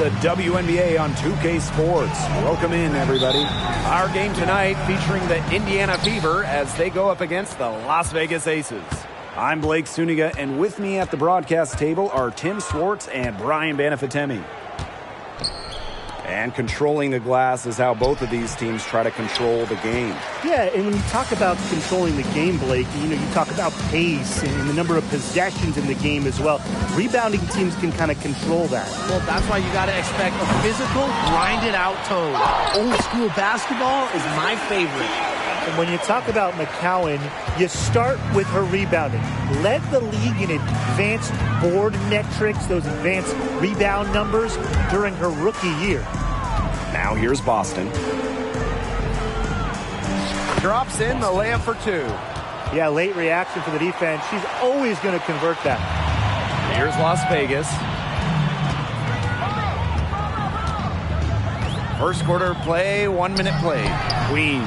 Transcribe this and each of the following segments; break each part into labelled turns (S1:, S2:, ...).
S1: the WNBA on 2K Sports. Welcome in, everybody. Our game tonight featuring the Indiana Fever as they go up against the Las Vegas Aces. I'm Blake Suniga, and with me at the broadcast table are Tim Swartz and Brian Banafitemi. And controlling the glass is how both of these teams try to control the game.
S2: Yeah, and when you talk about controlling the game, Blake, you talk about pace and the number of possessions in the game as well. Rebounding teams can kind of control that.
S3: Well, that's why you got to expect a physical, grinded-out tone. Old-school basketball is my favorite.
S2: And when you talk about McCowan, you start with her rebounding. Led the league in advanced board metrics, those advanced rebound numbers during her rookie year.
S1: Now here's Boston. Drops in the layup for two.
S2: Yeah, late reaction for the defense. She's always going to convert that.
S1: Here's Las Vegas. First quarter play, 1 minute play. Queen.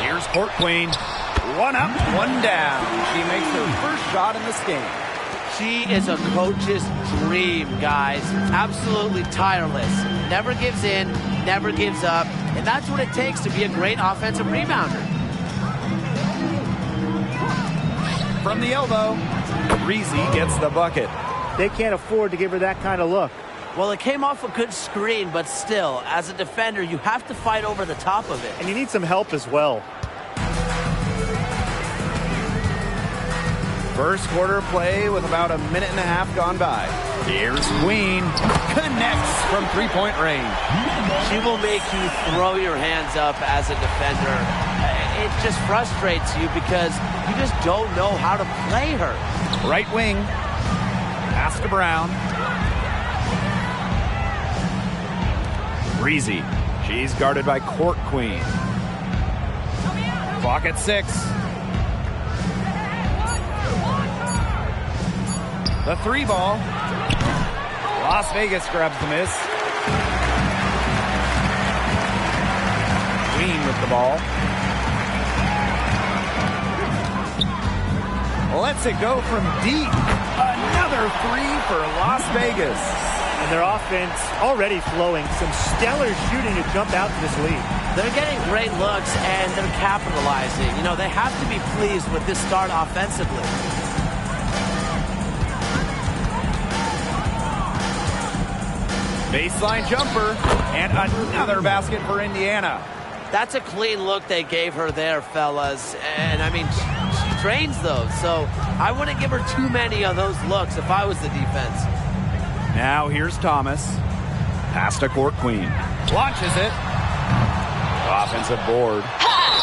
S1: Here's Court Queen. One up, one down. She makes her first shot in this game.
S3: She is a coach's dream, guys. Absolutely tireless. Never gives in, never gives up. And that's what it takes to be a great offensive rebounder.
S1: From the elbow, Reezy gets the bucket.
S2: They can't afford to give her that kind of look.
S3: Well, it came off a good screen, but still, as a defender, you have to fight over the top of it.
S2: And you need some help as well.
S1: First quarter play with about a minute and a half gone by. Here's Queen. Connects from three-point range.
S3: She will make you throw your hands up as a defender. It just frustrates you because you just don't know how to play her.
S1: Right wing. Pass to Brown. Breezy. She's guarded by Court Queen. Clock at 6. The three ball. Las Vegas grabs the miss. Queen with the ball. Lets it go from deep. Another three for Las Vegas.
S2: And their offense already flowing. Some stellar shooting to jump out to this lead.
S3: They're getting great looks and they're capitalizing. They have to be pleased with this start offensively.
S1: Baseline jumper, and another basket for Indiana.
S3: That's a clean look they gave her there, fellas. And, she trains those, so I wouldn't give her too many of those looks if I was the defense.
S1: Now here's Thomas. Pass to Court Queen. Launches it. Offensive board.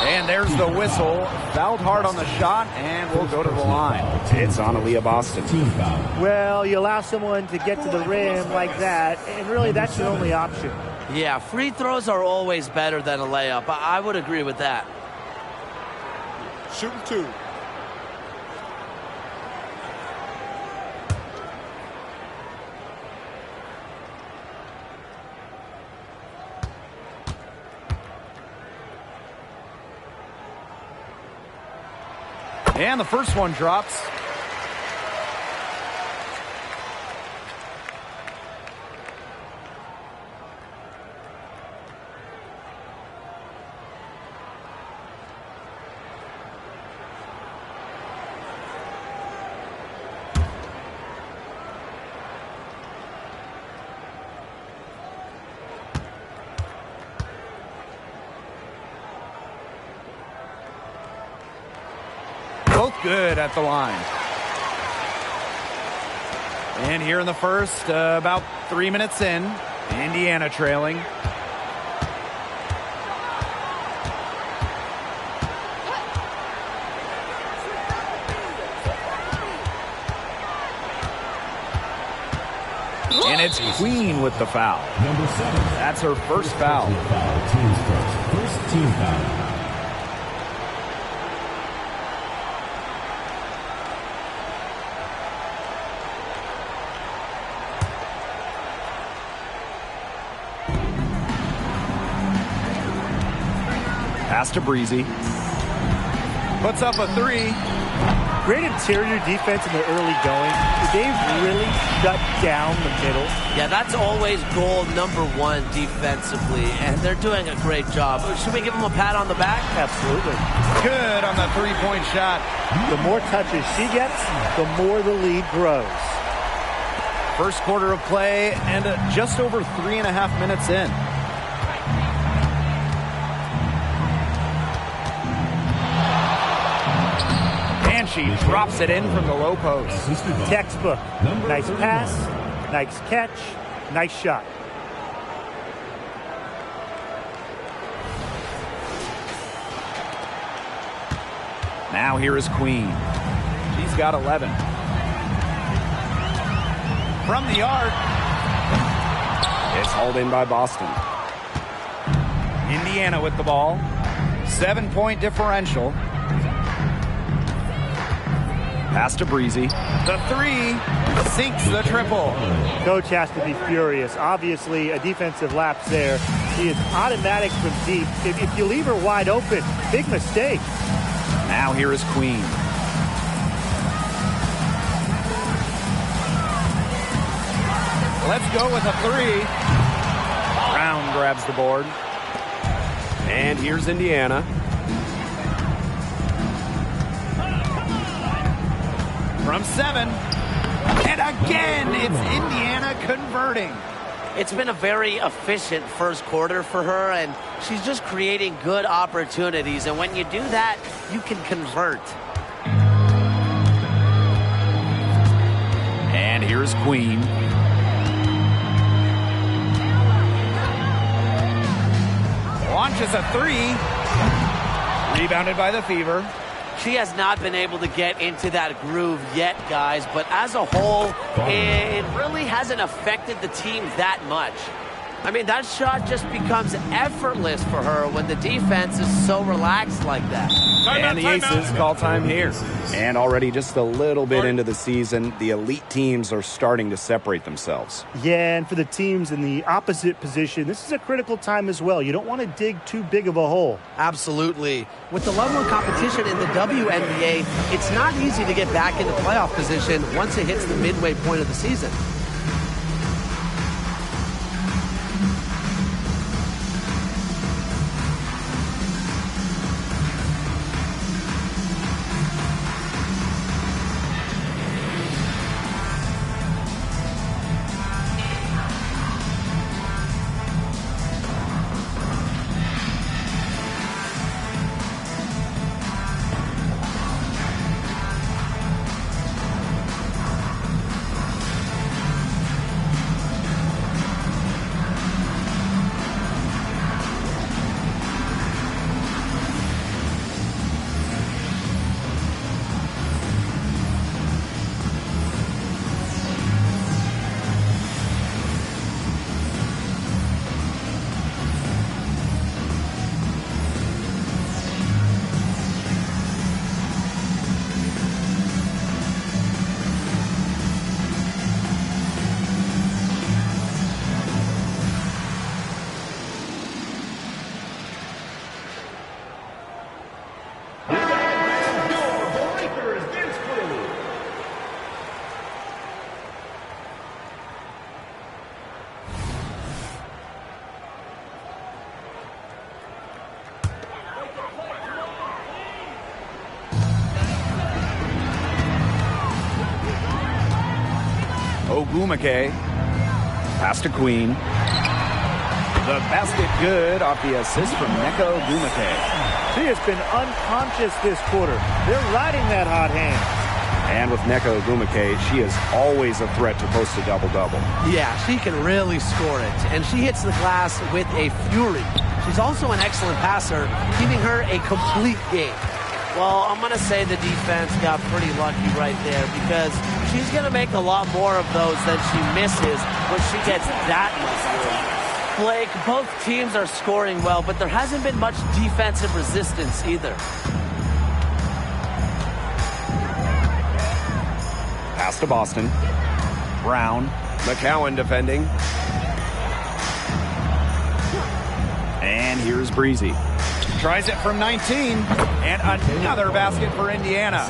S1: And there's the whistle. Fouled hard on the shot, and we'll go to the line. It's on Aaliyah Boston.
S2: Well, you allow someone to get to the rim like that, and really that's your only option.
S3: Yeah, free throws are always better than a layup. I would agree with that.
S4: Shooting two.
S1: And the first one drops. Both good at the line. And here in the first, about 3 minutes in, Indiana trailing. And it's Queen with the foul. That's her first foul.
S5: First team foul.
S1: Pass to Breezy. Puts up a three.
S2: great interior defense in the early going. They've really shut down the middle.
S3: Yeah, that's always goal number one defensively, and they're doing a great job. Should we give them a pat on the back?
S2: Absolutely.
S1: Good on the three-point shot.
S2: The more touches she gets, the more the lead grows.
S1: First quarter of play and just over 3.5 minutes in. And she drops it in from the low post.
S2: Textbook. Nice pass, nice catch, nice shot.
S1: Now here is Queen. She's got 11. From the arc. It's hauled in by Boston. Indiana with the ball. 7-point differential. Pass to Breezy. The three sinks the triple.
S2: Coach has to be furious. Obviously, a defensive lapse there. She is automatic from deep. If you leave her wide open, big mistake.
S1: Now here is Queen. Let's go with a three. Brown grabs the board. And here's Indiana. From 7. And again, it's Indiana converting.
S3: It's been a very efficient first quarter for her, and she's just creating good opportunities. And when you do that, you can convert.
S1: And here's Queen. Launches a three. Rebounded by the Fever.
S3: She has not been able to get into that groove yet, guys, but as a whole, it really hasn't affected the team that much. I mean, that shot just becomes effortless for her when the defense is so relaxed like that.
S1: And the Aces call time here. And already just a little bit into the season, the elite teams are starting to separate themselves.
S2: Yeah, and for the teams in the opposite position, this is a critical time as well. You don't want to dig too big of a hole.
S3: Absolutely. With the level of competition in the WNBA, it's not easy to get back into playoff position once it hits the midway point of the season.
S1: Ogumake. Pass to Queen. The basket good off the assist from Neko Ogumake.
S2: She has been unconscious this quarter. They're riding that hot hand.
S1: And with Neko Ogumake, she is always a threat to post a double-double.
S3: Yeah, she can really score it, and she hits the glass with a fury. She's also an excellent passer, giving her a complete game. Well, I'm going to say the defense got pretty lucky right there because she's going to make a lot more of those than she misses when she gets that much room. Blake, both teams are scoring well, but there hasn't been much defensive resistance either.
S1: Pass to Boston. Brown. McCowan defending. And here's Breezy. Tries it from 19, and another basket for Indiana.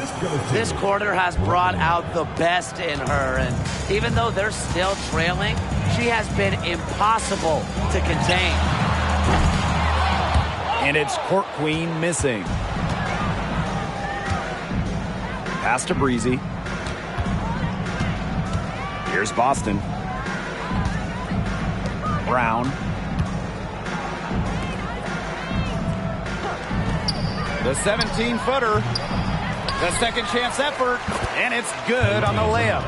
S3: This quarter has brought out the best in her, and even though they're still trailing, she has been impossible to contain.
S1: And it's Court Queen missing. Pass to Breezy. Here's Boston. Brown. The 17-footer. The second chance effort. And it's good on the layup.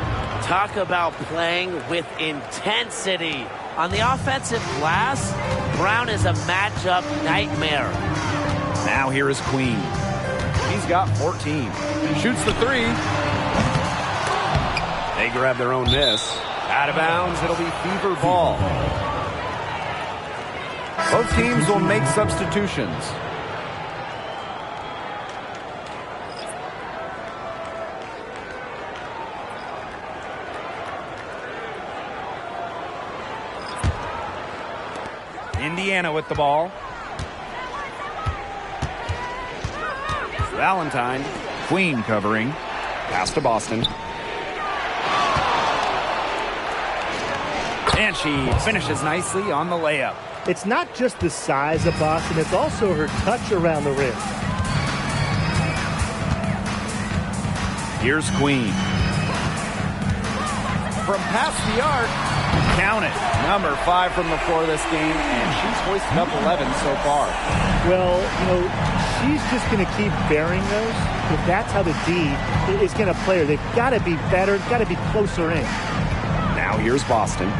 S3: Talk about playing with intensity. On the offensive glass, Brown is a matchup nightmare.
S1: Now here is Queen. He's got 14. Shoots the three. They grab their own miss. Out of bounds, it'll be Fever ball. Both teams will make substitutions. Indiana with the ball. Valentine. Queen covering. Pass to Boston. And she finishes nicely on the layup.
S2: It's not just the size of Boston, it's also her touch around the rim.
S1: Here's Queen. From past the arc, count it. Number 5 from the floor this game, and she's hoisted up 11 so far.
S2: Well, you know, she's just going to keep bearing those. If that's how the D is going to play her, they've got to be better, got to be closer in.
S1: Now here's Boston.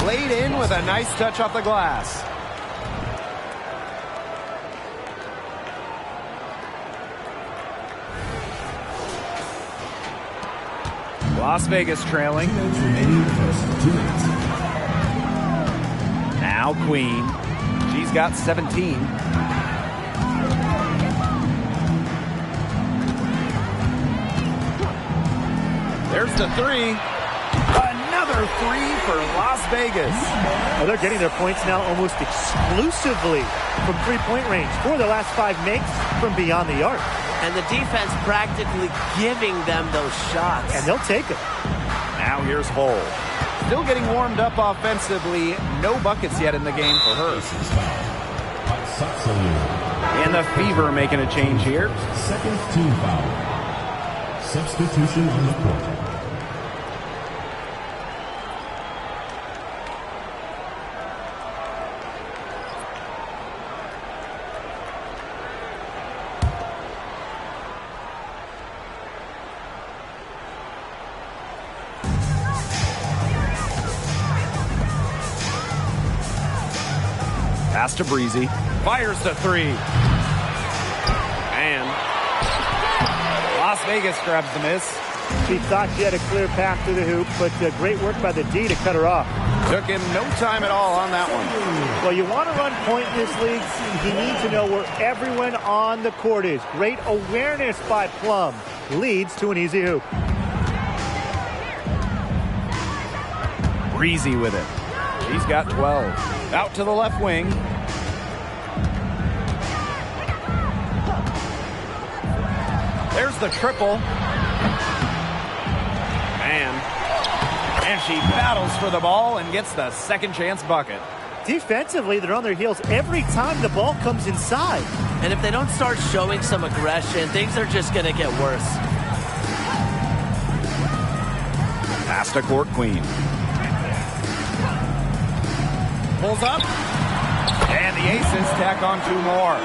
S1: Laid in with a nice touch off the glass. Las Vegas trailing. Now Queen. She's got 17. There's the three. Another three for Las Vegas.
S2: Well, they're getting their points now almost exclusively from three-point range. 4 of the last 5 makes from beyond the arc.
S3: And the defense practically giving them those shots.
S2: And they'll take it.
S1: Now here's Hull. Still getting warmed up offensively. No buckets yet in the game for her. And the Fever making a change here.
S5: Second team foul. Substitution on the court.
S1: Pass to Breezy. Fires the three. And Las Vegas grabs the miss.
S2: She thought she had a clear path to the hoop, but great work by the D to cut her off.
S1: Took him no time at all on that one.
S2: Well, you want to run point in this league, you need to know where everyone on the court is. Great awareness by Plum. Leads to an easy hoop.
S1: Breezy with it. She's got 12. Out to the left wing. There's the triple. And she battles for the ball and gets the second chance bucket.
S2: Defensively, they're on their heels every time the ball comes inside.
S3: And if they don't start showing some aggression, things are just going to get worse.
S1: Pass to Court Queen. Pulls up. And the Aces tack on 2 more.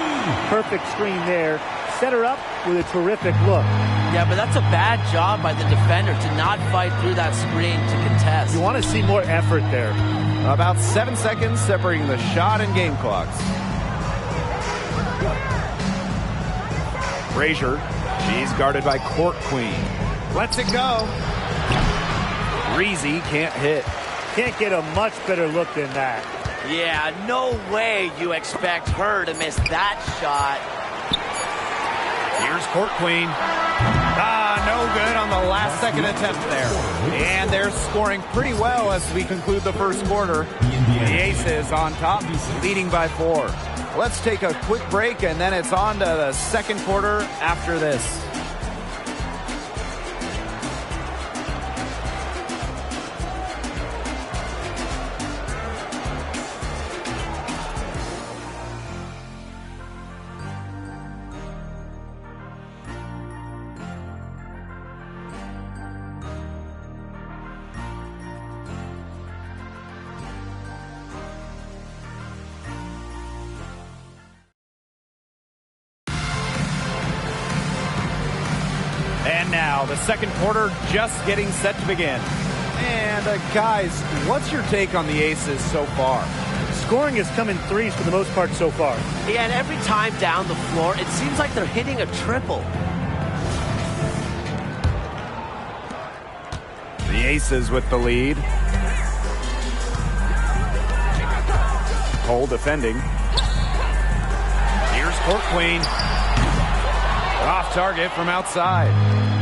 S2: Perfect screen there. Set her up with a terrific look.
S3: Yeah, but that's a bad job by the defender to not fight through that screen to contest.
S2: You want to see more effort there.
S1: About 7 seconds separating the shot and game clocks. Frazier, she's guarded by Court Queen. Lets it go. Breezy can't hit.
S2: Can't get a much better look than that.
S3: Yeah, no way you expect her to miss that shot.
S1: Here's Court Queen. No good on the last second attempt there. And they're scoring pretty well as we conclude the first quarter. The Aces on top, leading by 4. Let's take a quick break, and then it's on to the second quarter after this. And now, the second quarter just getting set to begin. And guys, what's your take on the Aces so far?
S2: Scoring has come in threes for the most part so far.
S3: Yeah, and every time down the floor, it seems like they're hitting a triple.
S1: The Aces with the lead. Cole defending. Here's Court Queen. Off target from outside.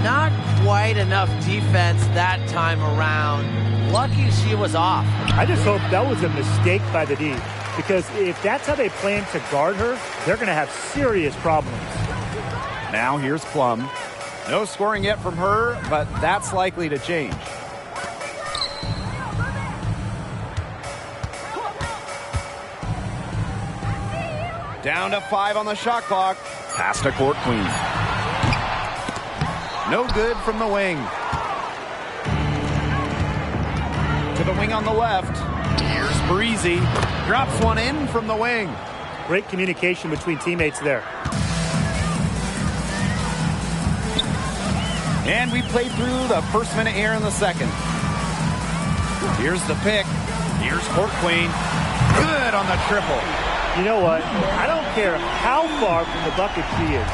S3: Not quite enough defense that time around. Lucky she was off.
S2: I just hope that was a mistake by the D, because if that's how they plan to guard her, they're going to have serious problems.
S1: Now here's Plum. No scoring yet from her, but that's likely to change. Down to 5 on the shot clock. Pass to Court Queen. No good from the wing. To the wing on the left. Here's Breezy. Drops one in from the wing.
S2: Great communication between teammates there.
S1: And we played through the first minute here in the second. Here's the pick. Here's Court Queen. Good on the triple.
S2: You know what? I don't care how far from the bucket she is.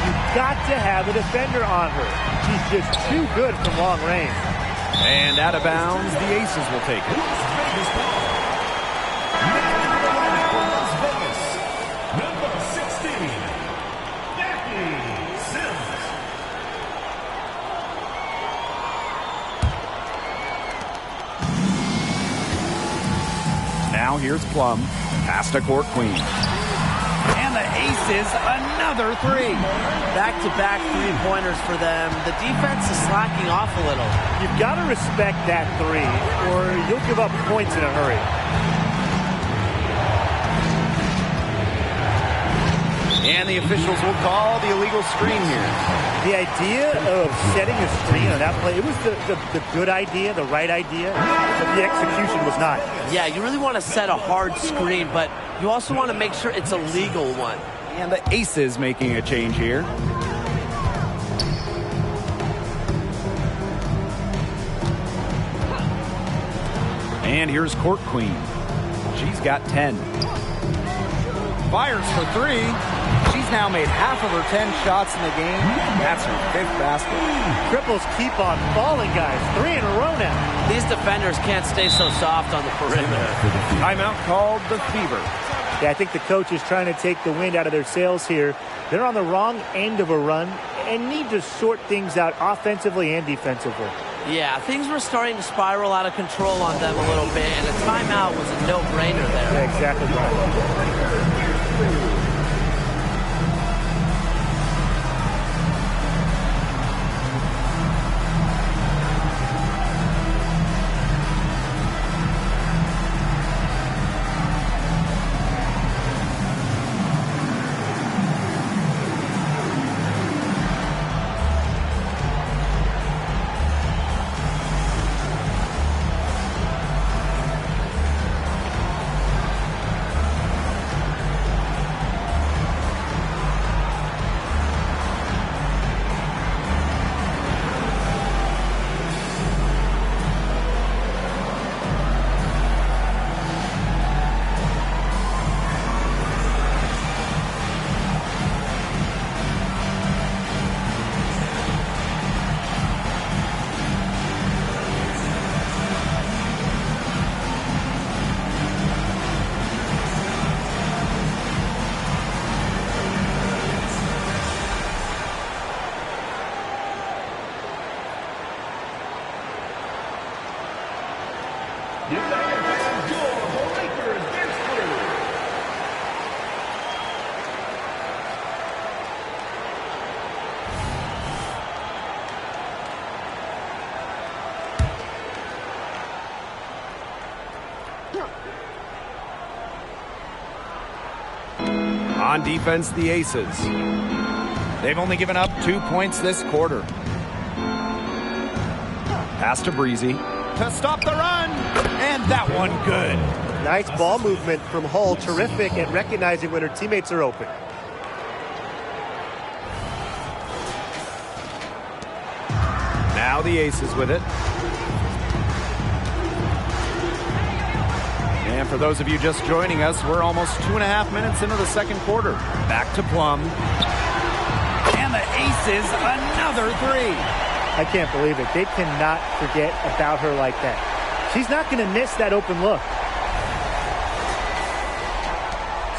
S2: You've got to have a defender on her. She's just too good from long range.
S1: And out of bounds, the Aces will take it.
S5: Las Vegas, number 16, Becky Sims.
S1: Now here's Plum. Pass to Court Queen. And the Aces, another 3.
S3: Back-to-back three-pointers for them. The defense is slacking off a little.
S2: You've got to respect that 3, or you'll give up points in a hurry.
S1: And the officials will call the illegal screen here.
S2: The idea of setting a screen on that play, it was the good idea, the right idea, but the execution was not.
S3: Yeah, you really want to set a hard screen, but you also want to make sure it's a legal one.
S1: And the Aces making a change here. And here's Court Queen. She's got 10. Fires for 3. She's now made half of her 10 shots in the game. That's her 5th basket.
S2: Triples keep on falling, guys. 3 in a row now.
S3: These defenders can't stay so soft on the perimeter.
S1: Timeout called the Fever.
S2: Yeah, I think the coach is trying to take the wind out of their sails here. They're on the wrong end of a run and need to sort things out offensively and defensively.
S3: Yeah, things were starting to spiral out of control on them a little bit, and a timeout was a no-brainer there.
S2: Yeah, exactly right.
S1: On defense, the Aces. They've only given up 2 points this quarter. Pass to Breezy to stop the run, and that one good.
S2: Nice ball movement from Hull. Terrific at recognizing when her teammates are open.
S1: Now the Aces with it. And for those of you just joining us, we're almost 2.5 minutes into the second quarter. Back to Plum. And the Aces, another three.
S2: I can't believe it. They cannot forget about her like that. She's not going to miss that open look.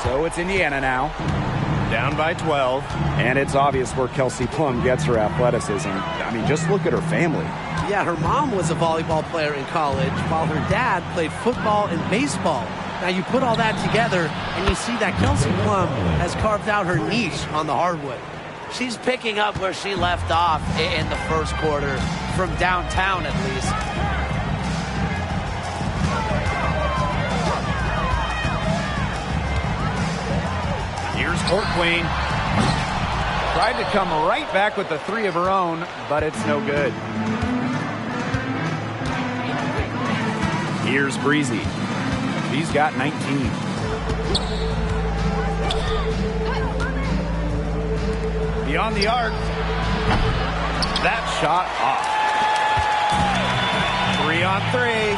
S1: So it's Indiana now, down by 12. And it's obvious where Kelsey Plum gets her athleticism. I mean, just look at her family.
S3: Yeah, her mom was a volleyball player in college, while her dad played football and baseball. Now you put all that together, and you see that Kelsey Plum has carved out her niche on the hardwood. She's picking up where she left off in the first quarter, from downtown at least.
S1: Here's Court Queen. Tried to come right back with the three of her own, but it's no good. Here's Breezy. She's got 19. Beyond the arc. That shot off. 3-on-3.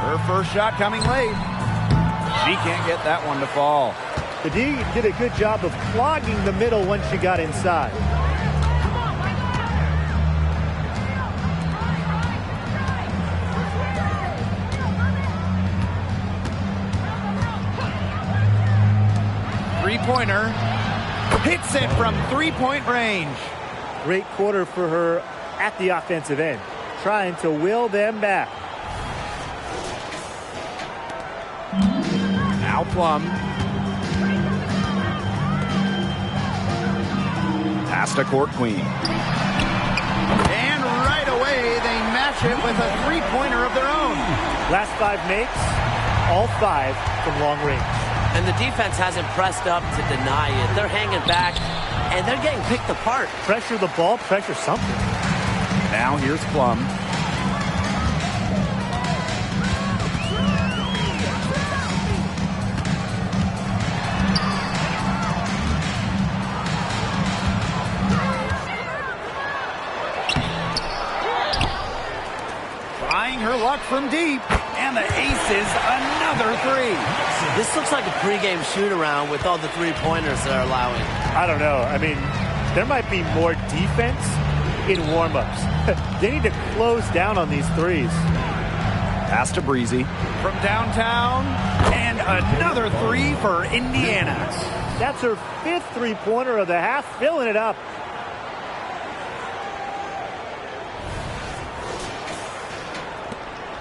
S1: Her first shot coming late. She can't get that one to fall.
S2: The D did a good job of clogging the middle once she got inside.
S1: Three-pointer. Hits it from three-point range.
S2: Great quarter for her at the offensive end, trying to will them back.
S1: Now Plum. Pass to Court Queen. And right away, they match it with a three-pointer of their own.
S2: Last 5 makes, all 5 from long range.
S3: And the defense hasn't pressed up to deny it. They're hanging back, and they're getting picked apart.
S2: Pressure the ball, pressure something.
S1: Now here's Plum. Trying her luck from deep. And the Aces, another three.
S3: This looks like a pregame shoot-around with all the three-pointers they're allowing.
S2: I don't know. I mean, there might be more defense in warm-ups. They need to close down on these threes.
S1: Pass to Breezy from downtown. And another three for Indiana.
S2: That's her 5th three-pointer of the half, filling it up.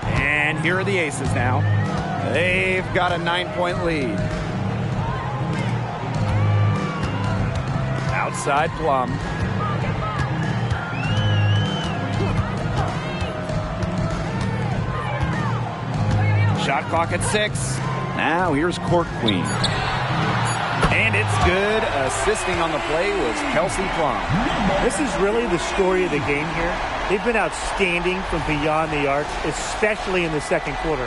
S1: And here are the Aces now. They've got a 9-point lead. Outside Plum. Shot clock at 6. Now here's Court Queen. And it's good. Assisting on the play was Kelsey Plum.
S2: This is really the story of the game here. They've been outstanding from beyond the arc, especially in the second quarter.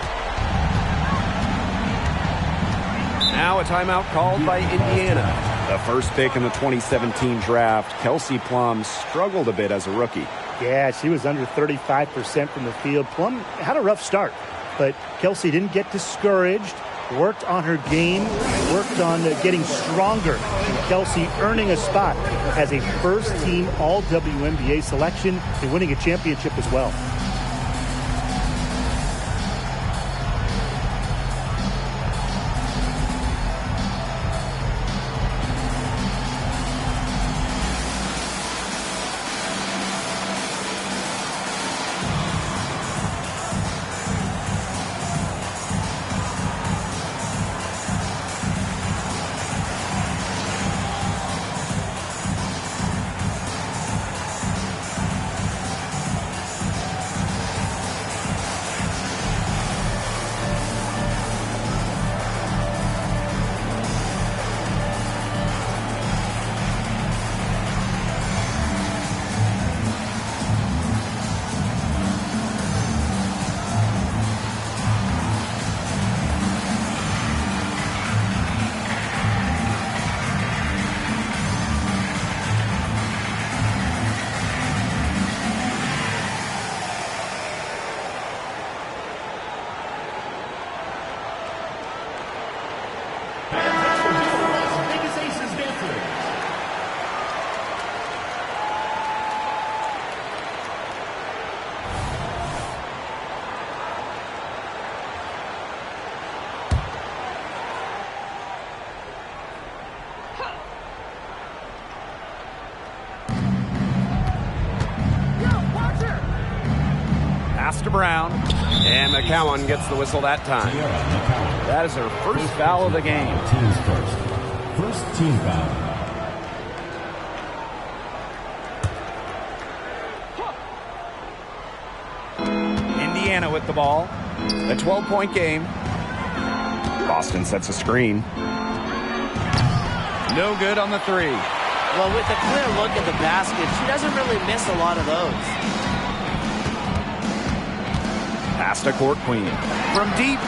S1: Now a timeout called by Indiana. The first pick in the 2017 draft, Kelsey Plum struggled a bit as a rookie.
S2: Yeah, she was under 35% from the field. Plum had a rough start, but Kelsey didn't get discouraged, worked on her game, worked on getting stronger. And Kelsey earning a spot as a first-team All-WNBA selection and winning a championship as well.
S1: to Brown. And McCowan gets the whistle that time. That is her first foul of the game.
S5: Team's first team foul.
S1: Indiana with the ball. A 12-point game. Boston sets a screen. No good on the three.
S3: Well, with a clear look at the basket, she doesn't really miss a lot of those.
S1: Pass to Court Queen. From deep.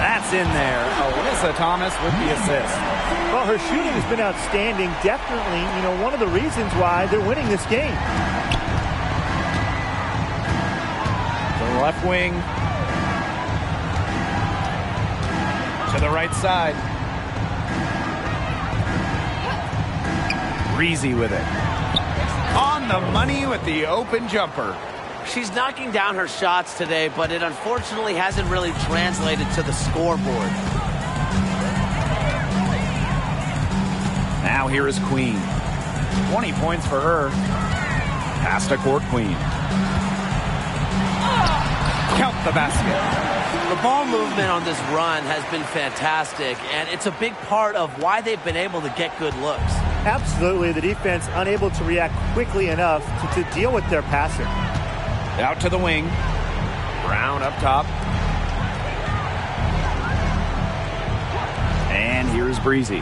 S1: That's in there. Alyssa Thomas with the assist.
S2: Well, her shooting has been outstanding. Definitely, one of the reasons why they're winning this game.
S1: To the left wing. To the right side. Breezy with it. On the money with the open jumper.
S3: She's knocking down her shots today, but it unfortunately hasn't really translated to the scoreboard.
S1: Now here is Queen. 20 points for her. Pass to Court Queen. Count the basket.
S3: The ball movement on this run has been fantastic, and it's a big part of why they've been able to get good looks.
S2: Absolutely. The defense unable to react quickly enough to deal with their passer.
S1: Out to the wing. Brown up top. And here's Breezy.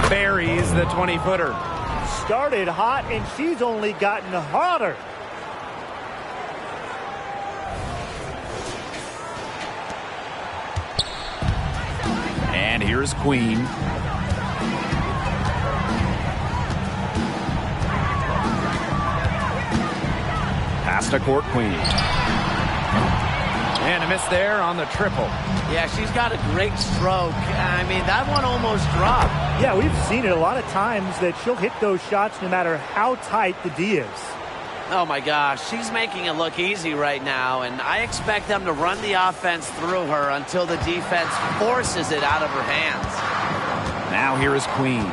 S1: Buries the 20-footer.
S2: Started hot, and she's only gotten hotter.
S1: And here's Queen. Pass to Court Queen. And a miss there on the triple.
S3: Yeah, she's got a great stroke. I mean, that one almost dropped.
S2: Yeah, we've seen it a lot of times that she'll hit those shots no matter how tight the D is.
S3: Oh my gosh, she's making it look easy right now, and I expect them to run the offense through her until the defense forces it out of her hands.
S1: Now here is Queen.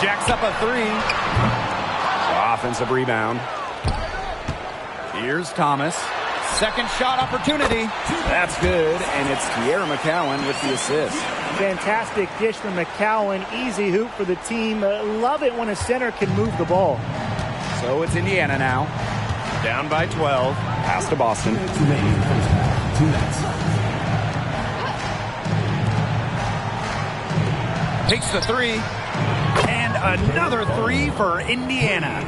S1: Jacks up a three. Offensive rebound. Here's Thomas. Second shot opportunity. That's good, and it's Tierra McCowan with the assist.
S2: Fantastic dish from McCowan. Easy hoop for the team. Love it when a center can move the ball.
S1: So it's Indiana now. Down by 12. Pass to Boston.
S5: 2 minutes.
S1: Takes the three. And another three for Indiana.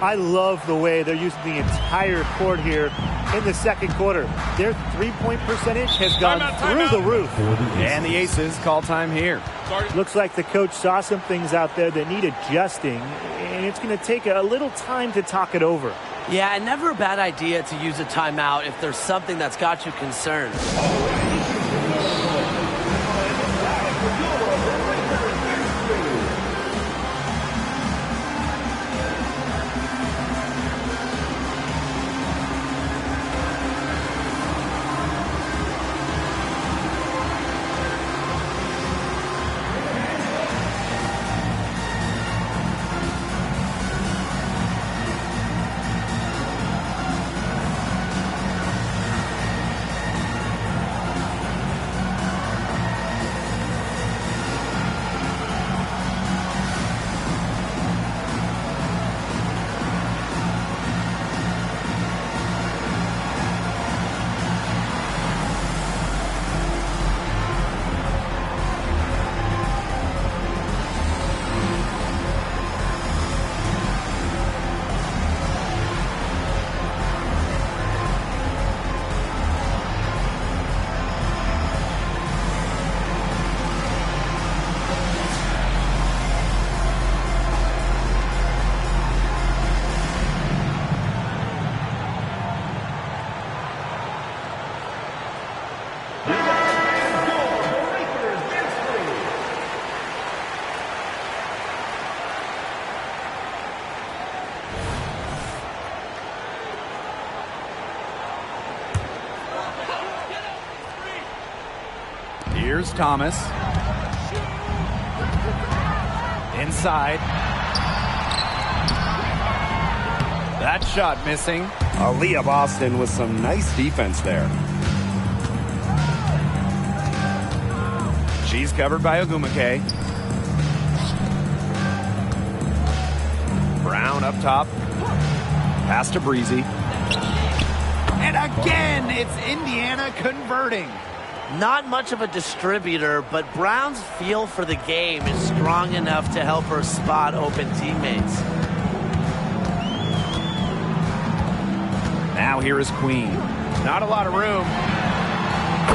S2: I love the way they're using the entire court here in the second quarter. Their three-point percentage has gone through the roof.
S1: And the Aces call time here.
S2: Looks like the coach saw some things out there that need adjusting, and it's going to take a little time to talk it over.
S3: Yeah, and never a bad idea to use a timeout if there's something that's got you concerned.
S1: Here's Thomas. Inside. That shot missing. Aaliyah Boston with some nice defense there. She's covered by Ogumake. Brown up top. Pass to Breezy. And again, it's Indiana converting.
S3: Not much of a distributor, but Brown's feel for the game is strong enough to help her spot open teammates.
S1: Now here is Queen. Not a lot of room.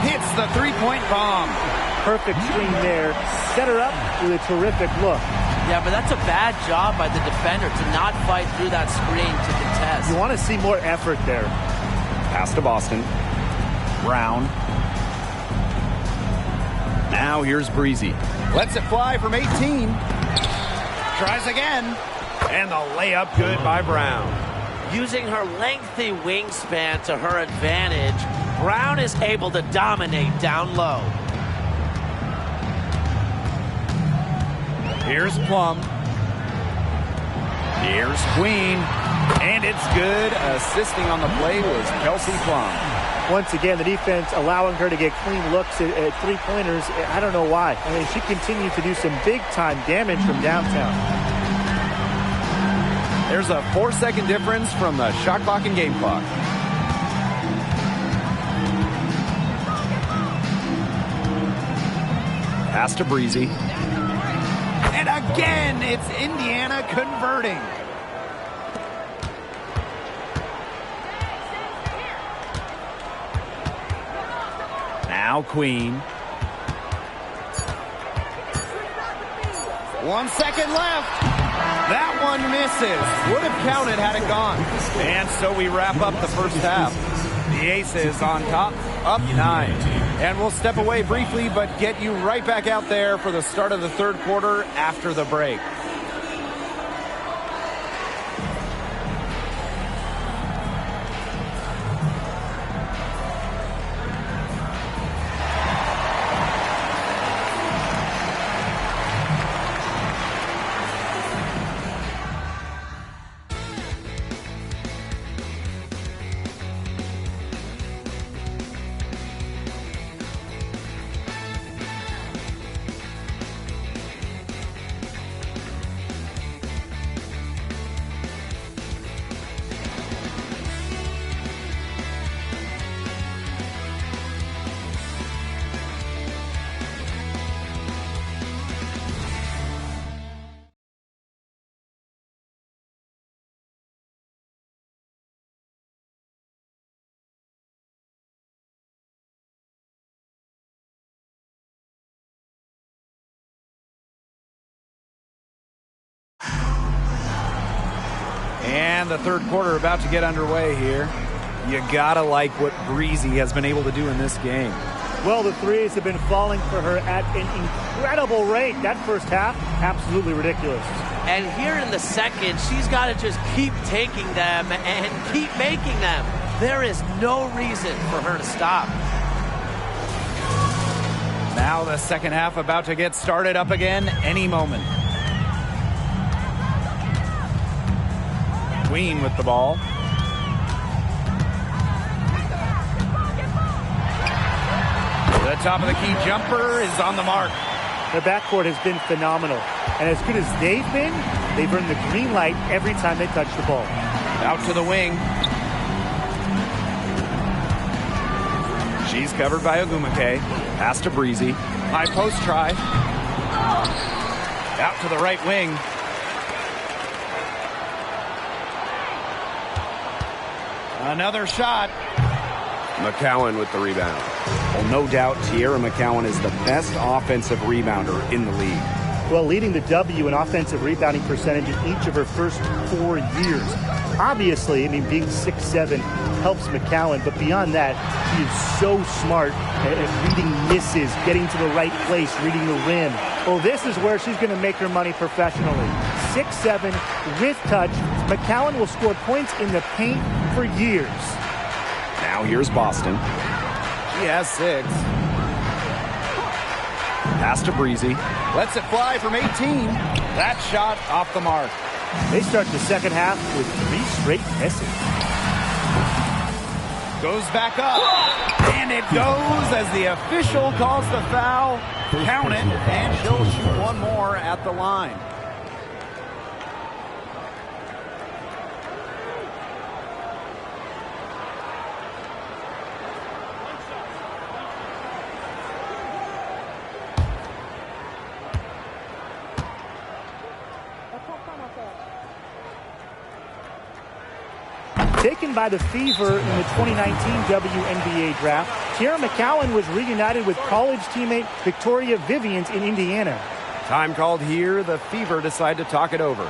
S1: Hits the three-point bomb.
S2: Perfect screen there. Set her up with a terrific look.
S3: Yeah, but that's a bad job by the defender to not fight through that screen to contest.
S2: You want to see more effort there.
S1: Pass to Boston. Brown. Now here's Breezy. Lets it fly from 18. Tries again. And the layup good by Brown.
S3: Using her lengthy wingspan to her advantage, Brown is able to dominate down low.
S1: Here's Plum. Here's Queen. And it's good. Assisting on the play was Kelsey Plum.
S2: Once again, the defense allowing her to get clean looks at three-pointers. I don't know why. I mean, she continued to do some big-time damage from downtown.
S1: There's a 4-second difference from the shot clock and game clock. Pass to Breezy. And again, it's Indiana converting. Now Queen. 1 second left. That one misses. Would have counted had it gone. And so we wrap up the first half. The Aces on top, up 9. And we'll step away briefly, but get you right back out there for the start of the third quarter after the break. And the third quarter about to get underway here. You gotta like what Breezy has been able to do in this game.
S2: Well, the threes have been falling for her at an incredible rate. That first half, absolutely ridiculous.
S3: And here in the second, she's got to just keep taking them and keep making them. There is no reason for her to stop.
S1: Now the second half about to get started up again any moment. Queen with the ball. The top of the key jumper is on the mark.
S2: Their backcourt has been phenomenal. And as good as they've been, they've earned the green light every time they touch the ball.
S1: Out to the wing. She's covered by Ogumake. Pass to Breezy. High post try. Out to the right wing. Another shot. McCowan with the rebound. Well, no doubt Tierra McCowan is the best offensive rebounder in the league.
S2: Well, leading the W in offensive rebounding percentage in each of her first 4 years. Obviously, I mean, being 6'7" helps McCowan, but beyond that, she is so smart at reading misses, getting to the right place, reading the rim. Well, this is where she's going to make her money professionally. 6'7" with touch. McCowan will score points in the paint for years.
S1: Now here's Boston. She has 6. Pass to Breezy. Lets it fly from 18. That shot off the mark.
S2: They start the second half with 3 straight misses.
S1: Goes back up, and it goes as the official calls the foul. Count it, and she'll shoot one more at the line.
S2: Taken by the Fever in the 2019 WNBA draft, Tiara McCowan was reunited with college teammate Victoria Vivians in Indiana.
S1: Time called here. The Fever decide to talk it over.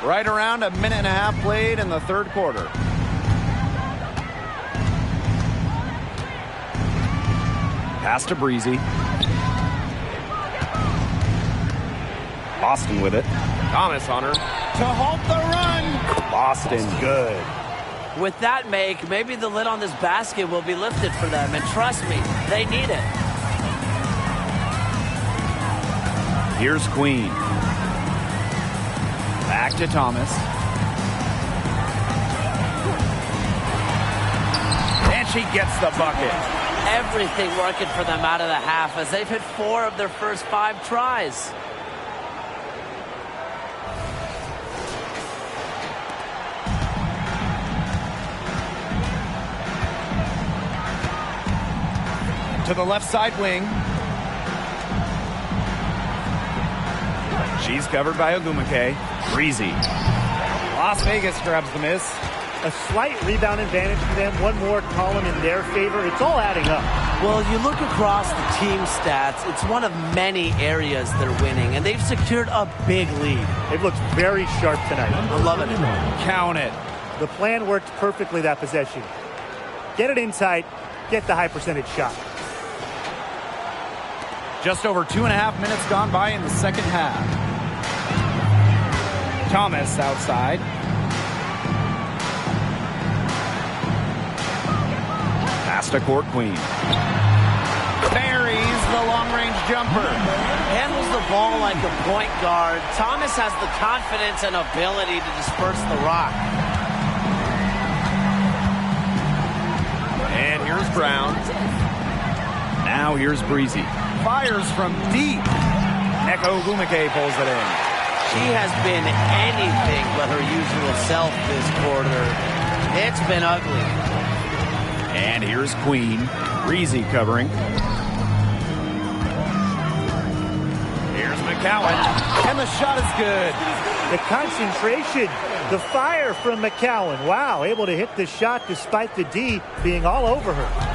S1: Right around a minute and a half played in the third quarter. Pass to Breezy. Boston with it. Thomas on her. To halt the run. Boston, good.
S3: With that make, maybe the lid on this basket will be lifted for them. And trust me, they need it.
S1: Here's Queen. Back to Thomas. And she gets the bucket.
S3: Everything working for them out of the half as they've hit 4 of their first 5 tries.
S1: To the left side wing. She's covered by Ogumake. Breezy. Las Vegas grabs the miss.
S2: A slight rebound advantage for them. One more column in their favor. It's all adding up.
S3: Well, you look across the team stats, it's one of many areas they're winning, and they've secured a big lead.
S2: They've looked very sharp tonight.
S3: I'm loving it.
S1: Count it.
S2: The plan worked perfectly that possession. Get it inside, get the high percentage shot.
S1: Just over 2.5 minutes gone by in the second half. Thomas outside. Pass to court Queen. Buries the long-range jumper.
S3: Handles the ball like a point guard. Thomas has the confidence and ability to disperse the rock.
S1: And here's Brown. Now here's Breezy. Fires from deep. Neko Ogumake pulls it in.
S3: She has been anything but her usual self this quarter. It's been ugly.
S1: And here's Queen. Breezy covering. Here's McCowan. And the shot is good.
S2: The concentration, the fire from McCowan. Wow, able to hit the shot despite the D being all over her.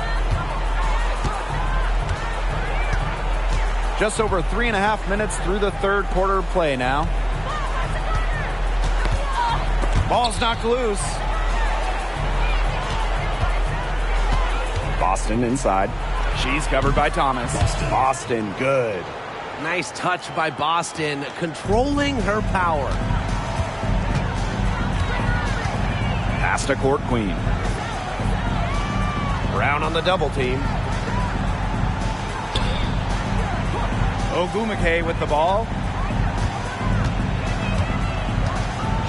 S1: Just over 3.5 minutes through the third quarter play now. Ball's knocked loose. Boston inside. She's covered by Thomas. Boston, good.
S3: Nice touch by Boston, controlling her power.
S1: Pass to court queen. Brown on the double team. Ogumake with the ball.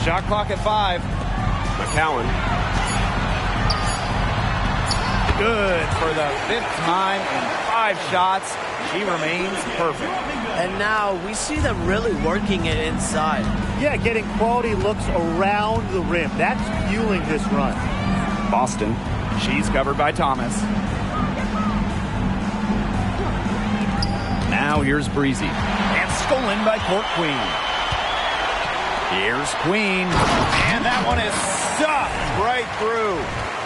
S1: Shot clock at 5. McCowan. Good for the 5th time in 5 shots. She remains perfect.
S3: And now we see them really working it inside.
S2: Yeah, getting quality looks around the rim. That's fueling this run.
S1: Boston. She's covered by Thomas. Now here's Breezy. And stolen by court queen. Here's Queen. And that one is stuffed right through.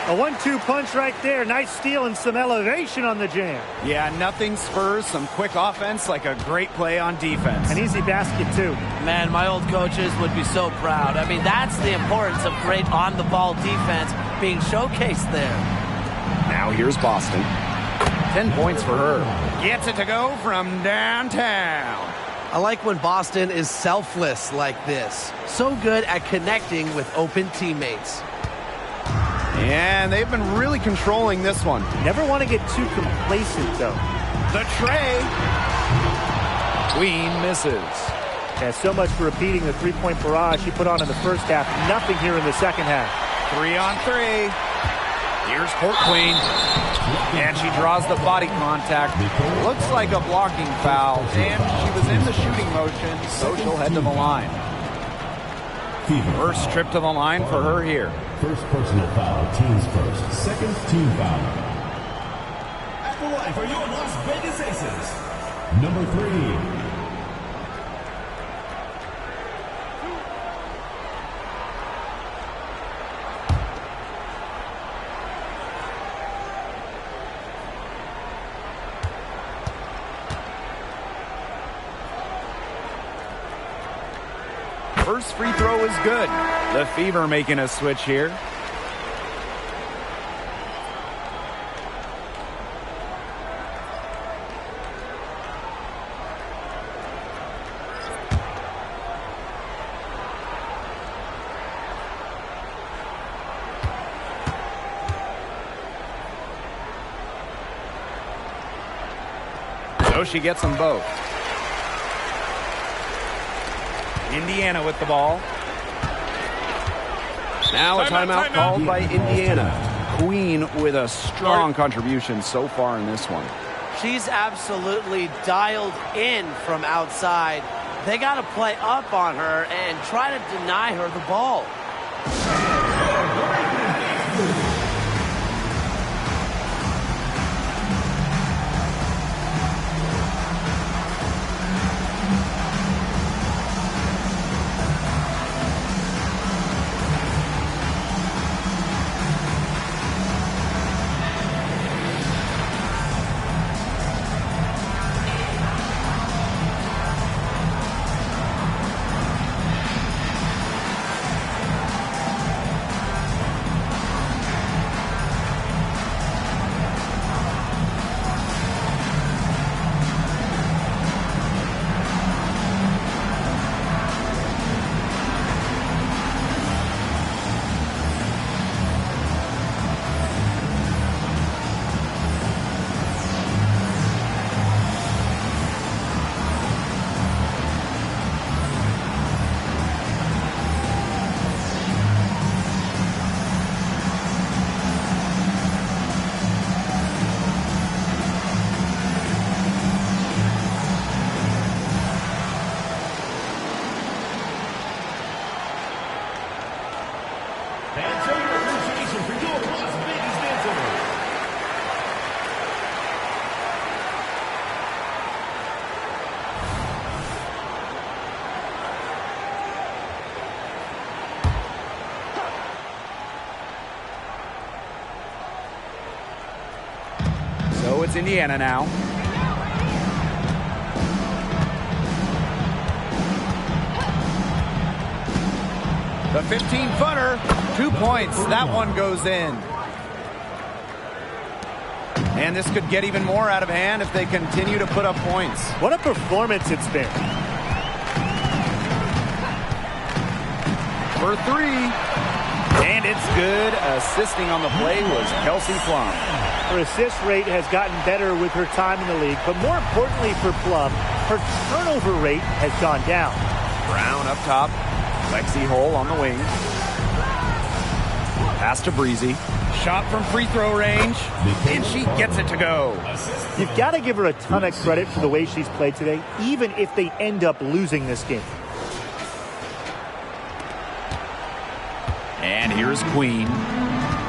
S2: A 1-2 punch right there. Nice steal and some elevation on the jam.
S1: Yeah, nothing spurs some quick offense like a great play on defense.
S2: An easy basket, too.
S3: Man, my old coaches would be so proud. I mean, that's the importance of great on-the-ball defense being showcased there.
S1: Now here's Boston. 10 points for her. Gets it to go from downtown.
S3: I like when Boston is selfless like this. So good at connecting with open teammates.
S1: And they've been really controlling this one.
S2: Never want to get too complacent, though.
S1: The tray. Queen misses.
S2: Yeah, so much for repeating the three-point barrage she put on in the first half. Nothing here in the second half.
S1: 3 on 3. Here's court queen. And she draws the body contact. Looks like a blocking foul. And she was in the shooting motion, so she'll head to the line. First trip to the line for her here.
S5: First personal foul, teams first. Second, team foul. At the line for your Las Vegas Aces, number 3.
S1: First free throw is good. The Fever making a switch here. So she gets them both. Indiana with the ball. Now a timeout called by Indiana. Queen with a strong contribution so far in this one.
S3: She's absolutely dialed in from outside. They got to play up on her and try to deny her the ball.
S1: So it's Indiana now. The 15-footer, 2 points. That one goes in. And this could get even more out of hand if they continue to put up points.
S2: What a performance it's been.
S1: For 3. And it's good. Assisting on the play was Kelsey Plum.
S2: Her assist rate has gotten better with her time in the league, but more importantly for Plum, her turnover rate has gone down.
S1: Brown up top. Lexi Hole on the wing. Pass to Breezy. Shot from free throw range. And she gets it to go.
S2: You've got to give her a ton of credit for the way she's played today, even if they end up losing this game.
S1: And here's Queen.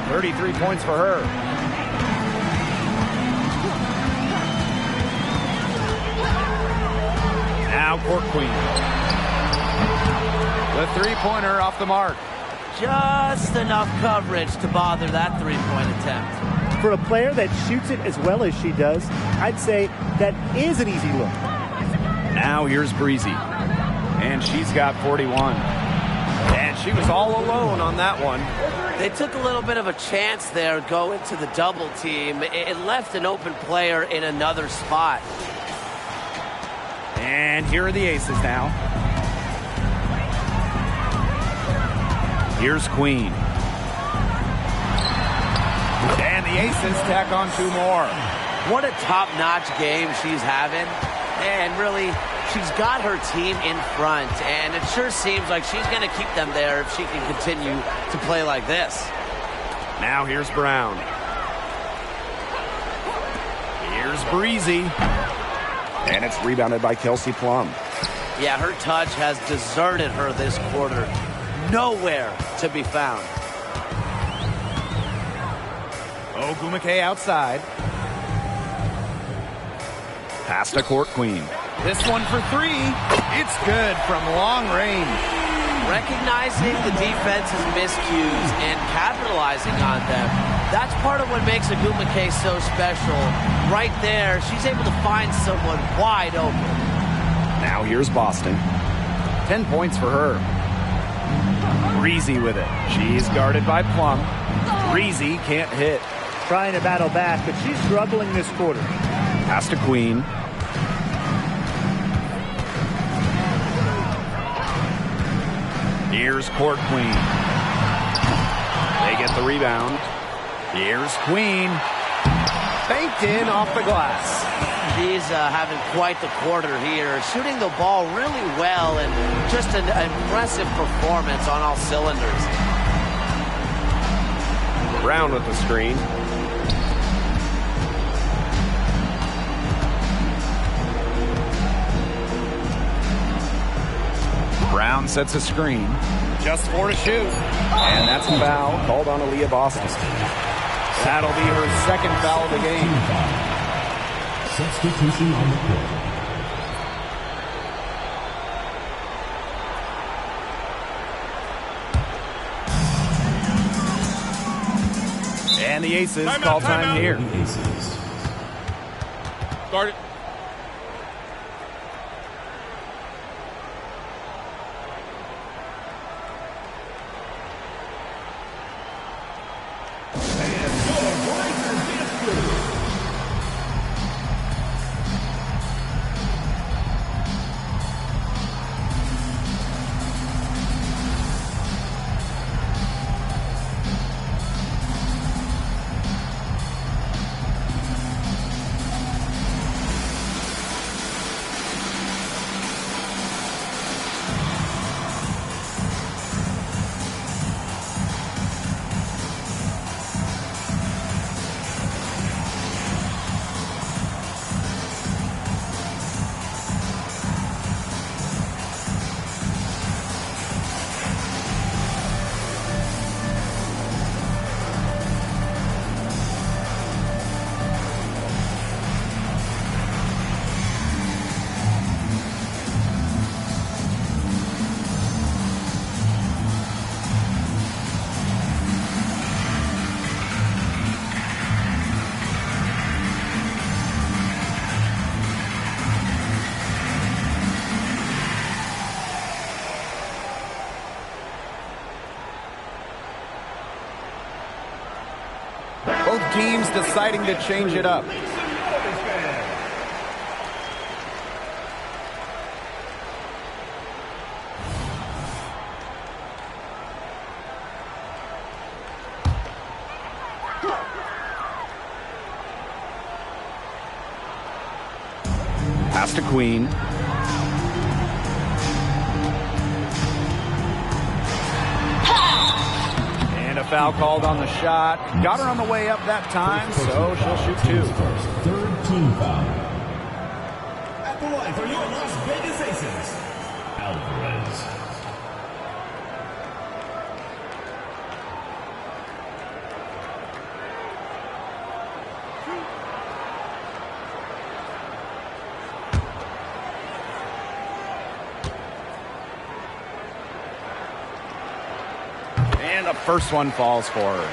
S1: 33 points for her. Now Court Queen. The three-pointer off the mark.
S3: Just enough coverage to bother that three-point attempt.
S2: For a player that shoots it as well as she does, I'd say that is an easy look.
S1: Now here's Breezy. And she's got 41. And she was all alone on that one.
S3: They took a little bit of a chance there going to the double team. It left an open player in another spot.
S1: And here are the aces now. Here's Queen. And the aces tack on two more.
S3: What a top-notch game she's having. And really, she's got her team in front. And it sure seems like she's going to keep them there if she can continue to play like this.
S1: Now here's Brown. Here's Breezy. And it's rebounded by Kelsey Plum.
S3: Yeah, her touch has deserted her this quarter. Nowhere to be found.
S1: Ogumake outside. Pass to Court Queen. This one for three. It's good from long range.
S3: Recognizing the defense's miscues and capitalizing on them. That's part of what makes Ogumake so special. Right there, she's able to find someone wide open.
S1: Now here's Boston. 10 points for her. Breezy with it. She's guarded by Plum. Breezy can't hit.
S2: Trying to battle back, but she's struggling this quarter.
S1: Pass to Queen. Here's Court Queen. They get the rebound. Here's Queen. Banked in off the glass.
S3: She's having quite the quarter here, shooting the ball really well and just an impressive performance on all cylinders.
S1: Brown with the screen. Brown sets a screen. Just 4 to shoot. And that's a foul called on Aaliyah Boston. That'll be her second foul of the game.
S5: Substitution on the court.
S1: And the Aces call time here.
S4: Start it.
S1: Both teams deciding to change it up. Pass to Queen. And a foul called on the shot. Got her on the way up that time, so she'll shoot 2.
S5: Third team foul. At the line for your Las Vegas Aces, Alvarez.
S1: And the first one falls for her.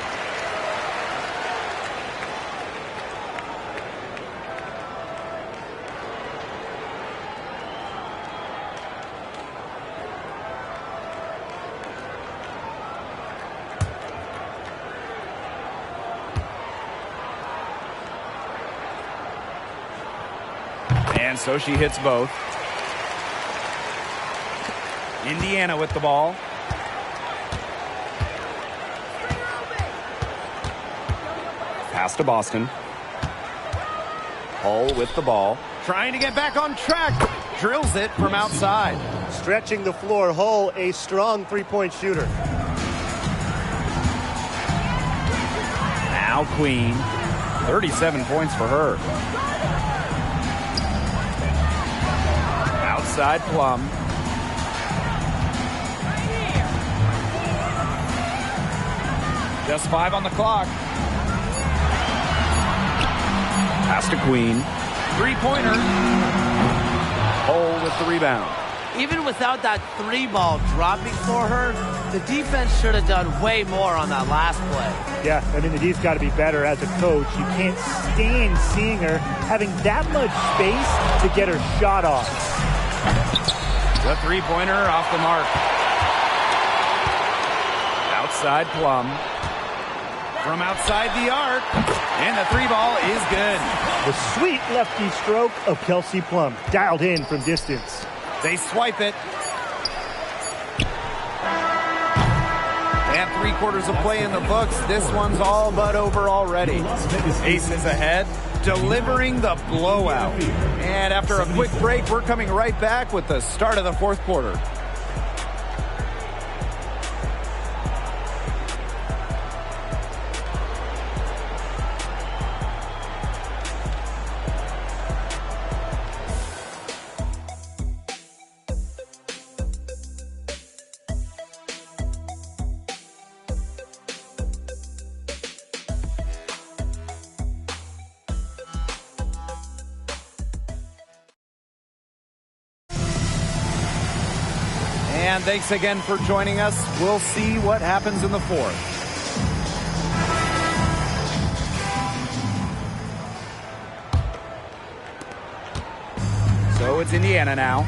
S1: And so she hits both. Indiana with the ball. Pass to Boston. Hull with the ball. Trying to get back on track. Drills it from outside.
S2: Stretching the floor. Hull, a strong three-point shooter.
S1: Now Queen. 37 points for her. Outside Plum. Just 5 on the clock. Pass to Queen. Three-pointer. Hull with the rebound.
S3: Even without that 3-ball dropping for her, the defense should have done way more on that last play.
S2: Yeah, I mean, the D's got to be better as a coach. You can't stand seeing her having that much space to get her shot off.
S1: The three-pointer off the mark. Outside Plum. From outside the arc. And the 3-ball is good.
S2: The sweet lefty stroke of Kelsey Plum. Dialed in from distance.
S1: They swipe it. And 3/4 of play in the books. This one's all but over already. Aces ahead, delivering the blowout. And after a quick break, we're coming right back with the start of the 4th quarter. And thanks again for joining us. We'll see what happens in the 4th. So it's Indiana now.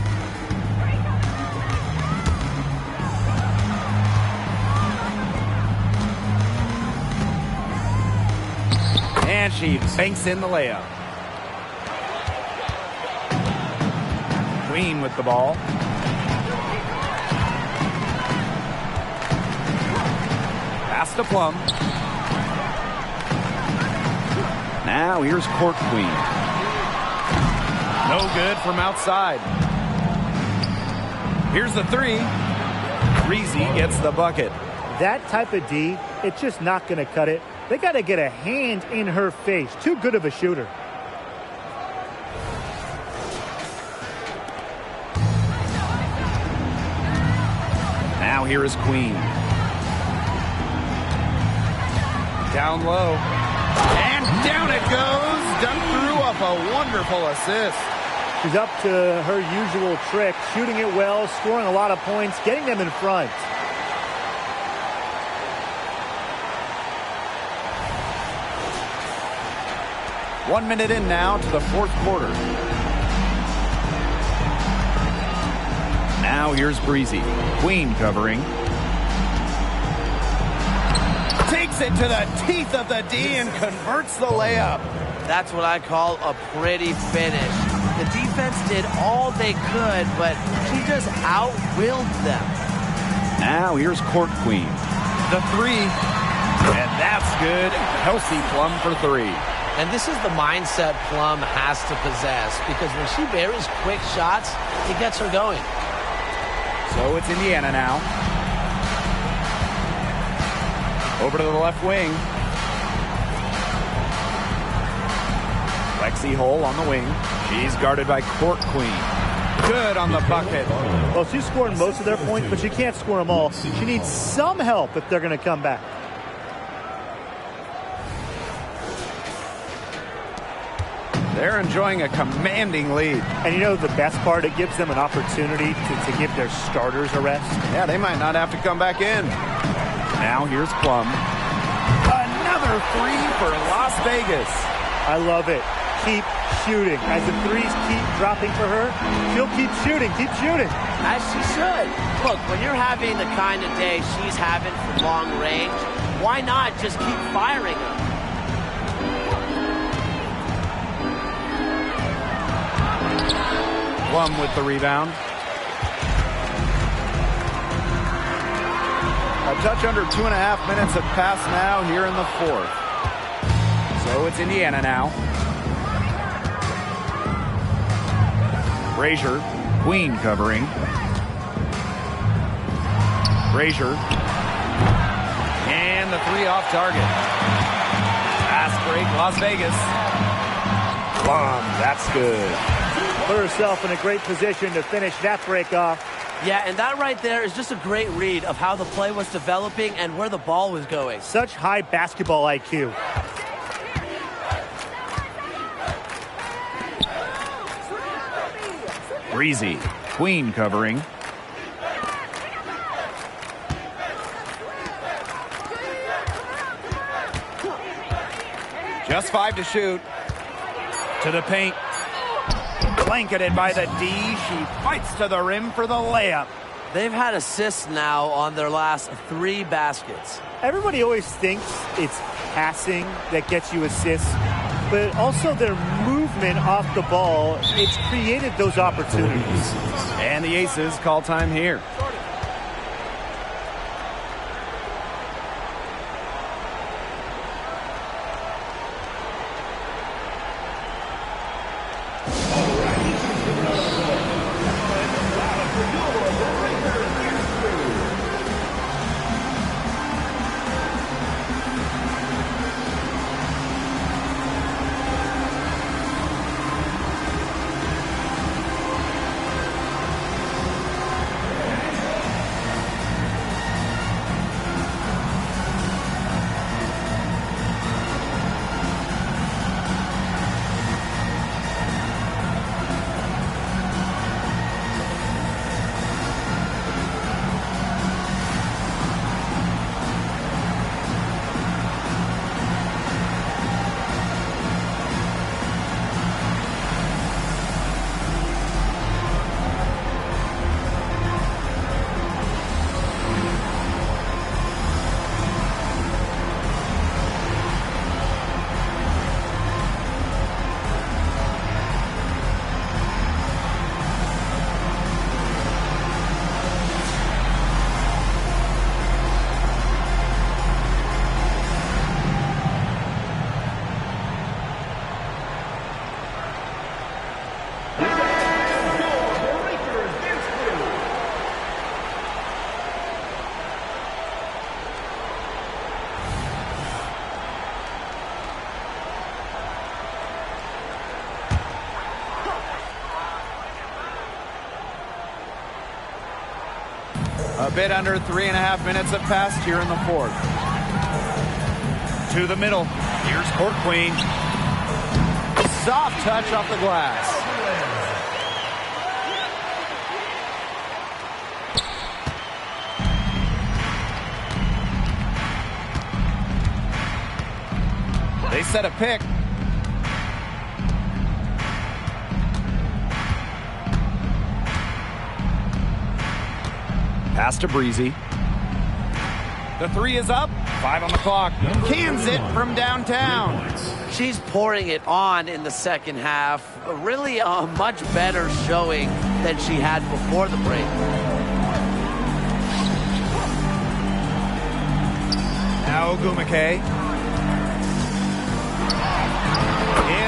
S1: And she banks in the layup. Queen with the ball. Pass to Plum. Now here's Court Queen. No good from outside. Here's the 3. Reezy gets the bucket.
S2: That type of D, it's just not going to cut it. They got to get a hand in her face. Too good of a shooter.
S1: Now here is Queen. Down low. And down it goes. Done through off a wonderful assist.
S2: She's up to her usual trick, shooting it well, scoring a lot of points, getting them in front.
S1: One minute in now to the 4th quarter. Now here's Breezy. Queen covering. Takes it to the teeth of the D and converts the layup.
S3: That's what I call a pretty finish. The defense did all they could, but she just out-willed them.
S1: Now here's Court Queen. The 3. And that's good. Kelsey Plum for 3.
S3: And this is the mindset Plum has to possess, because when she buries quick shots, it gets her going.
S1: So it's Indiana now. Over to the left wing. Lexi Hull on the wing. She's guarded by Court Queen. Good on the bucket.
S2: Well, she's scoring most of their points, but she can't score them all. She needs some help if they're going to come back.
S1: They're enjoying a commanding lead.
S2: And you know the best part? It gives them an opportunity to give their starters a rest.
S1: Yeah, they might not have to come back in. Now here's Plum. Another three for Las Vegas.
S2: I love it. Keep shooting. As the threes keep dropping for her, she'll keep shooting. Keep shooting.
S3: As she should. Look, when you're having the kind of day she's having from long range, why not just keep firing them?
S1: Plum with the rebound. A touch under 2.5 minutes have passed now here in the fourth. So it's Indiana now. Brazier, Queen covering. Brazier. And the three off target. Fast break, Las Vegas. Plum, that's good.
S2: Put herself in a great position to finish that break off.
S3: Yeah, and that right there is just a great read of how the play was developing and where the ball was going.
S2: Such high basketball IQ.
S1: Breezy, Queen covering. Just 5 to shoot. To the paint. Blanketed by the D. She fights to the rim for the layup.
S3: They've had assists now on their last 3 baskets.
S2: Everybody always thinks it's passing that gets you assists, but also their movement off the ball, it's created those opportunities.
S1: And the Aces call time here. A bit under 3.5 minutes have passed here in the fourth. To the middle. Here's Court Queen. Soft touch off the glass. They set a pick. Pass to Breezy. The three is up. 5 on the clock. Cans it from downtown.
S3: She's pouring it on in the second half. Really a much better showing than she had before the break.
S1: Now Ogumake.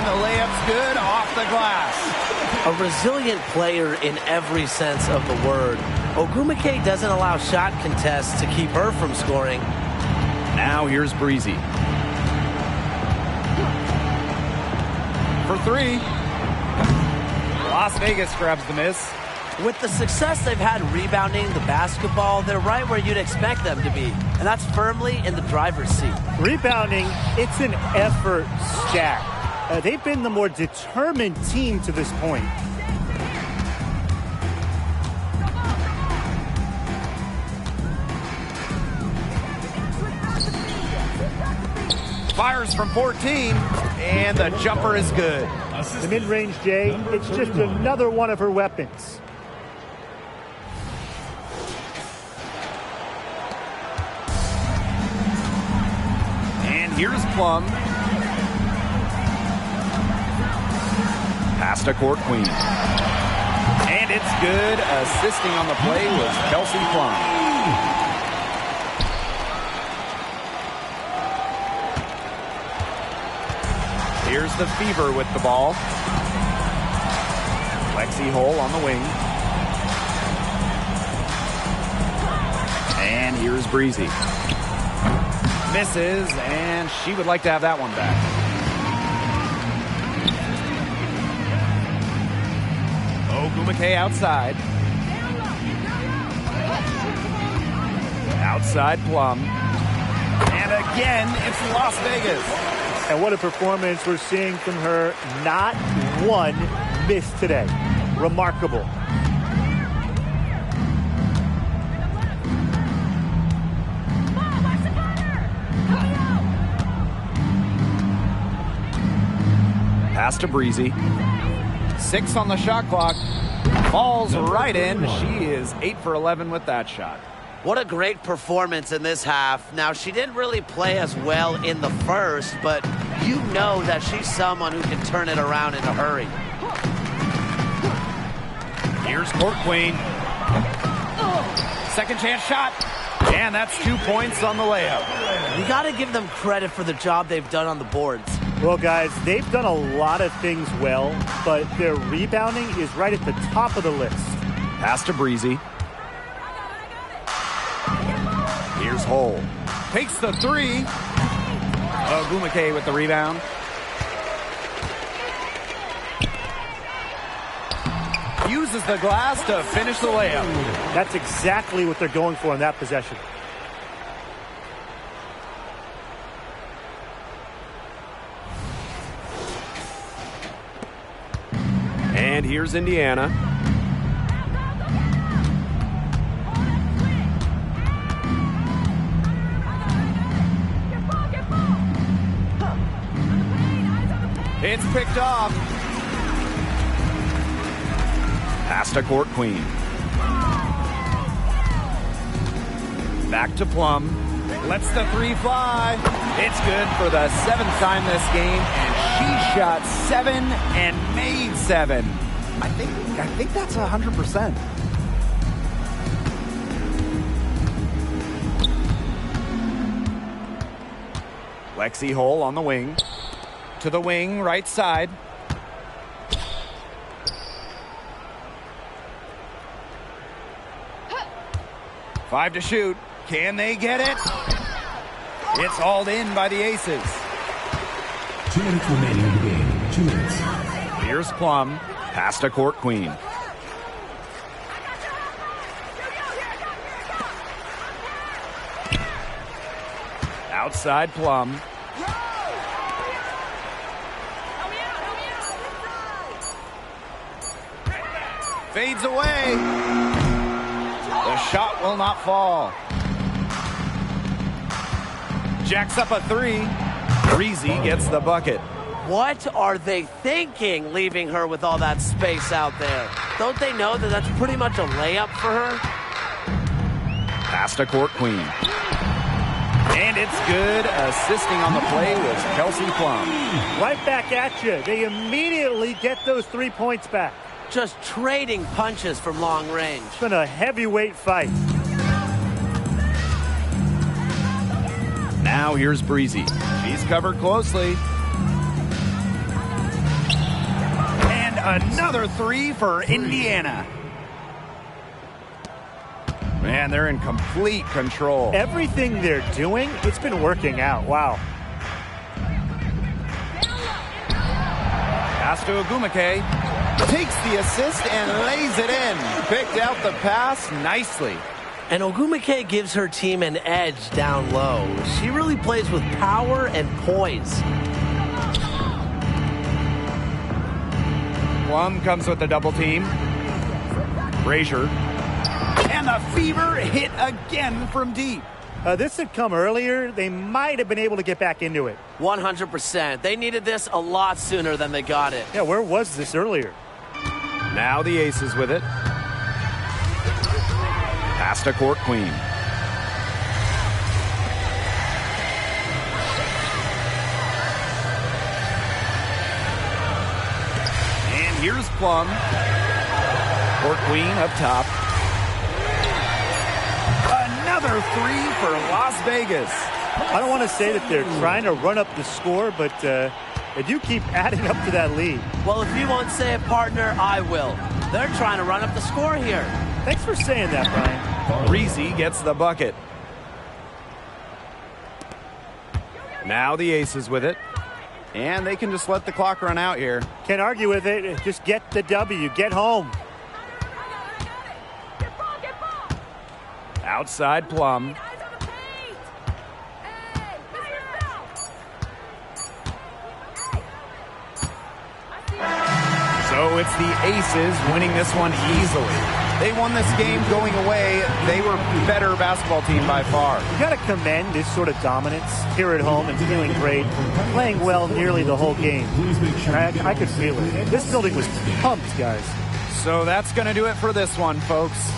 S1: And the layup's good off the glass.
S3: A resilient player in every sense of the word. Ogumike doesn't allow shot contests to keep her from scoring.
S1: Now here's Breezy. For three. Las Vegas grabs the miss.
S3: With the success they've had rebounding the basketball, they're right where you'd expect them to be, and that's firmly in the driver's seat.
S2: Rebounding, it's an effort stat. They've been the more determined team to this point.
S1: Fires from 14, and the jumper is good.
S2: The mid-range, Jay, it's just another one of her weapons.
S1: And here's Plum. Pass to Court Queen. And it's good. Assisting on the play was Kelsey Plum. Here's the Fever with the ball. Lexi Hole on the wing. And here's Breezy. Misses, and she would like to have that one back. Ogumike outside. Outside Plum. And again, it's Las Vegas.
S2: And what a performance we're seeing from her. Not one miss today. Remarkable.
S1: Pass to Breezy. 6 on the shot clock. Falls right in. She is 8 for 11 with that shot.
S3: What a great performance in this half. Now, she didn't really play as well in the first, but you know that she's someone who can turn it around in a hurry.
S1: Here's Court Queen. Second chance shot. And that's 2 points on the layup.
S3: You got to give them credit for the job they've done on the boards.
S2: Well, guys, they've done a lot of things well, but their rebounding is right at the top of the list.
S1: Pass to Breezy. Here's Hole. Takes the three. Ogumike with the rebound. Uses the glass to finish the layup.
S2: That's exactly what they're going for in that possession.
S1: And here's Indiana. It's picked off. Pass to Court Queen. Back to Plum. Lets the three fly. It's good for the 7th time this game, and she shot 7 and made 7. I think that's 100%. Lexi Hole on the wing. To the wing, right side. Five to shoot. Can they get it? It's hauled in by the Aces.
S5: 2 minutes remaining in the game. 2 minutes.
S1: Here's Plum. Pass to Court Queen. Outside Plum. Fades away. The shot will not fall. Jacks up a three. Breezy gets the bucket.
S3: What are they thinking, leaving her with all that space out there? Don't they know that that's pretty much a layup for her?
S1: Pass to Court Queen. And it's good. Assisting on the play was Kelsey Plum.
S2: Right back at you. They immediately get those 3 points back.
S3: Just trading punches from long range.
S2: It's been a heavyweight fight.
S1: Now here's Breezy. She's covered closely. another three for Indiana. Man, they're in complete control.
S2: Everything they're doing, it's been working out. Wow.
S1: Pass to Ogumake. Takes the assist and lays it in. Picked out the pass nicely.
S3: And Ogumake gives her team an edge down low. She really plays with power and poise.
S1: Plum comes with the double team. Brazier. And the Fever hit again from deep.
S2: This had come earlier. They might have been able to get back into it.
S3: 100%. They needed this a lot sooner than they got it.
S2: Yeah, where was this earlier?
S1: Now the Aces with it. Pass to Court Queen. And here's Plum. Court Queen up top. Another three for Las Vegas.
S2: I don't want to say that they're trying to run up the score, but they do keep adding up to that lead.
S3: Well, if you won't say it, partner, I will. They're trying to run up the score here.
S2: Thanks for saying that, Brian.
S1: Breezy gets the bucket. Now the Aces with it. And they can just let the clock run out here.
S2: Can't argue with it. Just get the W. Get home.
S1: Outside Plum. So it's the Aces winning this one easily. They won this game going away. They were better basketball team by far.
S2: You got to commend this sort of dominance here at home and feeling great, playing well nearly the whole game. And I could feel it. This building was pumped, guys.
S1: So that's going to do it for this one, folks.